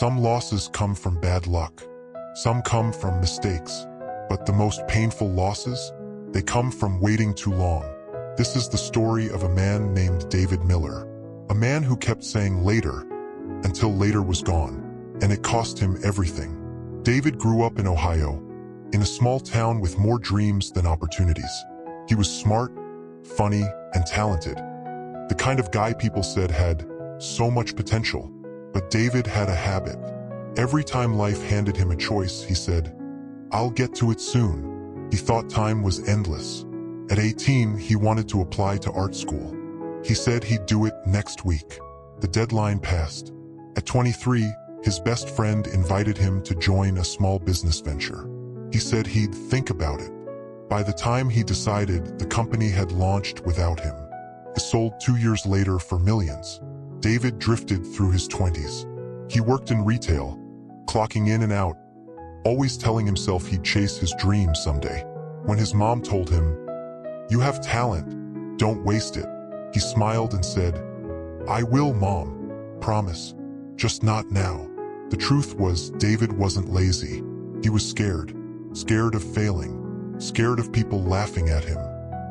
Some losses come from bad luck. Some come from mistakes. But the most painful losses, they come from waiting too long. This is the story of a man named David Miller. A man who kept saying later, until later was gone, and it cost him everything. David grew up in Ohio, in a small town with more dreams than opportunities. He was smart, funny, and talented. The kind of guy people said had so much potential. But David had a habit. Every time life handed him a choice, he said, "I'll get to it soon." He thought time was endless. At 18, he wanted to apply to art school. He said he'd do it next week. The deadline passed. At 23, his best friend invited him to join a small business venture. He said he'd think about it. By the time he decided, the company had launched without him. It sold 2 years later for millions. David drifted through his 20s. He worked in retail, clocking in and out, always telling himself he'd chase his dreams someday. When his mom told him, "You have talent, don't waste it," he smiled and said, "I will, Mom. Promise. Just not now." The truth was, David wasn't lazy. He was scared. Scared of failing. Scared of people laughing at him.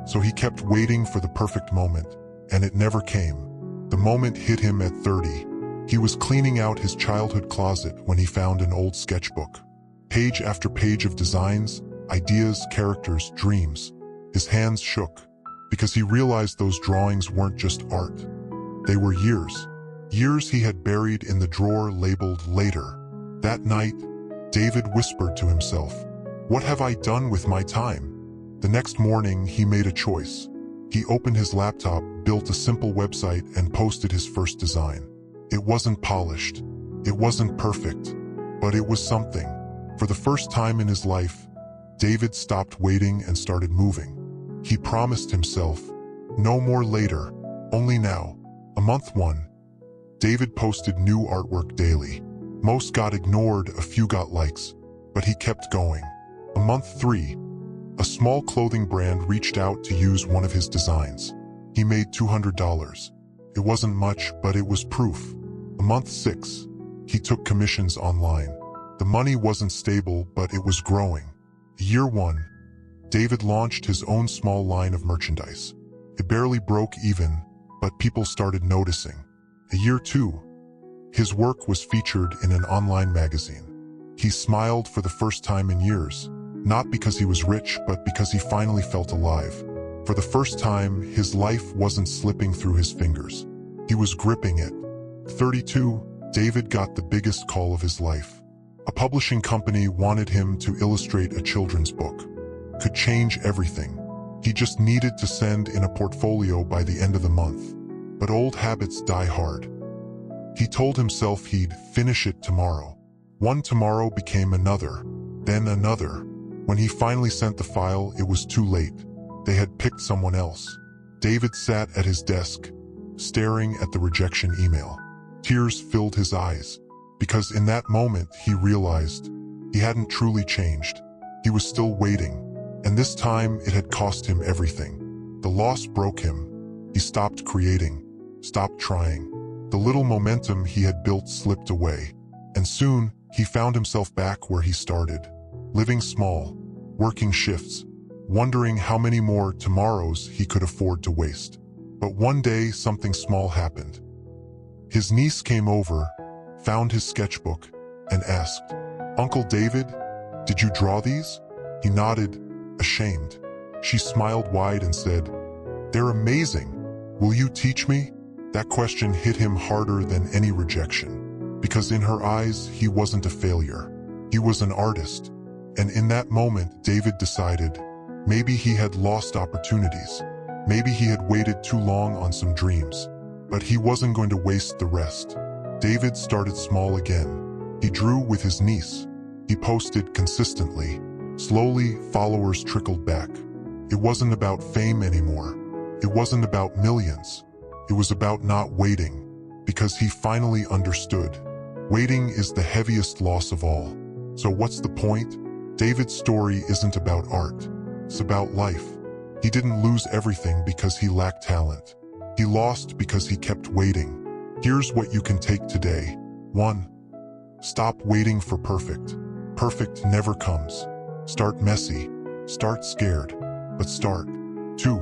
So he kept waiting for the perfect moment, and it never came. The moment hit him at 30. He was cleaning out his childhood closet when he found an old sketchbook. Page after page of designs, ideas, characters, dreams. His hands shook, because he realized those drawings weren't just art. They were years. Years he had buried in the drawer labeled later. That night, David whispered to himself, "What have I done with my time?" The next morning, he made a choice. He opened his laptop, built a simple website, and posted his first design. It wasn't polished. It wasn't perfect. But it was something. For the first time in his life, David stopped waiting and started moving. He promised himself, no more later, only now. A month 1. David posted new artwork daily. Most got ignored, a few got likes, but he kept going. A month 3. A small clothing brand reached out to use one of his designs. He made $200. It wasn't much, but it was proof. A month 6. He took commissions online. The money wasn't stable, but it was growing. Year 1. David launched his own small line of merchandise. It barely broke even, but people started noticing. A year 2. His work was featured in an online magazine. He smiled for the first time in years. Not because he was rich, but because he finally felt alive. For the first time, his life wasn't slipping through his fingers. He was gripping it. 32, David got the biggest call of his life. A publishing company wanted him to illustrate a children's book. Could change everything. He just needed to send in a portfolio by the end of the month. But old habits die hard. He told himself he'd finish it tomorrow. One tomorrow became another, then another. When he finally sent the file, it was too late. They had picked someone else. David sat at his desk, staring at the rejection email. Tears filled his eyes, because in that moment he realized he hadn't truly changed. He was still waiting, and this time it had cost him everything. The loss broke him. He stopped creating, stopped trying. The little momentum he had built slipped away, and soon he found himself back where he started. Living small, working shifts, wondering how many more tomorrows he could afford to waste. But one day, something small happened. His niece came over, found his sketchbook, and asked, "Uncle David, did you draw these?" He nodded, ashamed. She smiled wide and said, "They're amazing. Will you teach me?" That question hit him harder than any rejection, because in her eyes, he wasn't a failure. He was an artist. And in that moment, David decided, maybe he had lost opportunities. Maybe he had waited too long on some dreams. But he wasn't going to waste the rest. David started small again. He drew with his niece. He posted consistently. Slowly, followers trickled back. It wasn't about fame anymore. It wasn't about millions. It was about not waiting, because he finally understood. Waiting is the heaviest loss of all. So what's the point? David's story isn't about art. It's about life. He didn't lose everything because he lacked talent. He lost because he kept waiting. Here's what you can take today. 1. Stop waiting for perfect. Perfect never comes. Start messy. Start scared. But start. 2.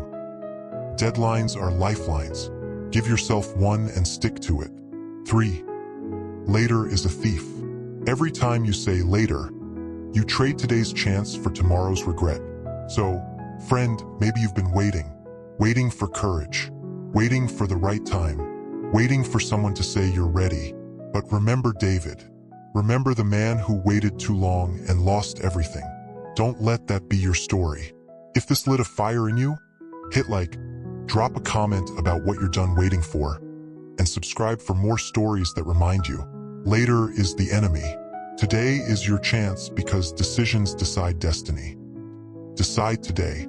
Deadlines are lifelines. Give yourself one and stick to it. 3. Later is a thief. Every time you say later, you trade today's chance for tomorrow's regret. So, friend, maybe you've been waiting for courage, waiting for the right time, waiting for someone to say you're ready. But remember David. Remember the man who waited too long and lost everything. Don't let that be your story. If this lit a fire in you, hit like, drop a comment about what you're done waiting for, and subscribe for more stories that remind you. Later is the enemy. Today is your chance because decisions decide destiny. Decide today.